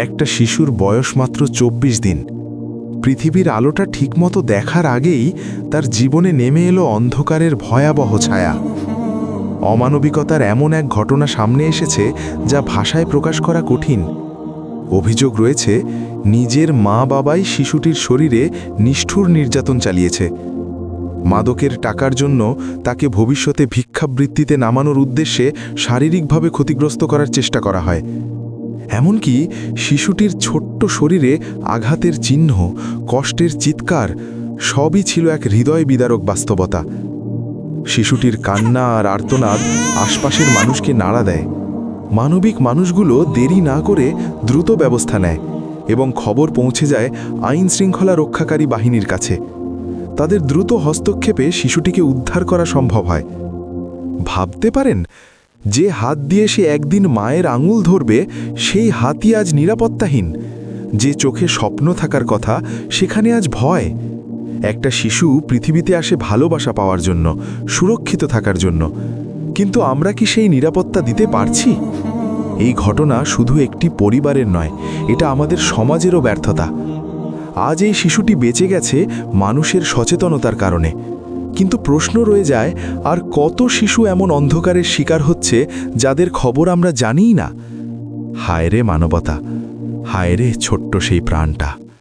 একটা শিশুর বয়স মাত্র ২৪ দিন। পৃথিবীর আলোটা ঠিকমতো দেখার আগেই তার জীবনে নেমে এলো অন্ধকারের ভয়াবহ ছায়া। অমানবিকতার এমন এক ঘটনা সামনে এসেছে যা ভাষায় প্রকাশ করা কঠিন। অভিযোগ রয়েছে, নিজের মা বাবাই শিশুটির শরীরে নিষ্ঠুর নির্যাতন চালিয়েছে। মাদকের টাকার জন্য তাকে ভবিষ্যতে ভিক্ষাবৃত্তিতে নামানোর উদ্দেশ্যে শারীরিকভাবে ক্ষতিগ্রস্ত করার চেষ্টা করা হয়। এমনকি শিশুটির ছোট্ট শরীরে আঘাতের চিহ্ন, কষ্টের চিৎকার সবই ছিল এক হৃদয় বিদারক বাস্তবতা। শিশুটির কান্না আর আর্তনাদ আশপাশের মানুষকে নাড়া দেয়। মানবিক মানুষগুলো দেরি না করে দ্রুত ব্যবস্থা নেয় এবং খবর পৌঁছে যায় আইন শৃঙ্খলা রক্ষাকারী বাহিনীর কাছে। তাদের দ্রুত হস্তক্ষেপে শিশুটিকে উদ্ধার করা সম্ভব হয়। ভাবতে পারেন, যে হাত দিয়ে সে একদিন মায়ের আঙুল ধরবে, সেই হাতই আজ নিরাপত্তাহীন। যে চোখে স্বপ্ন থাকার কথা, সেখানে আজ ভয়। একটা শিশু পৃথিবীতে আসে ভালোবাসা পাওয়ার জন্য, সুরক্ষিত থাকার জন্য। কিন্তু আমরা কি সেই নিরাপত্তা দিতে পারছি? এই ঘটনা শুধু একটি পরিবারের নয়, এটা আমাদের সমাজেরও ব্যর্থতা। আজ এই শিশুটি বেঁচে গেছে মানুষের সচেতনতার কারণে, কিন্তু প্রশ্ন রয়ে যায়, আর কত শিশু এমন অন্ধকারের শিকার হচ্ছে যাদের খবর আমরা জানিই না? হায় রে মানবতা, হায় রে ছোট্ট সেই প্রাণটা।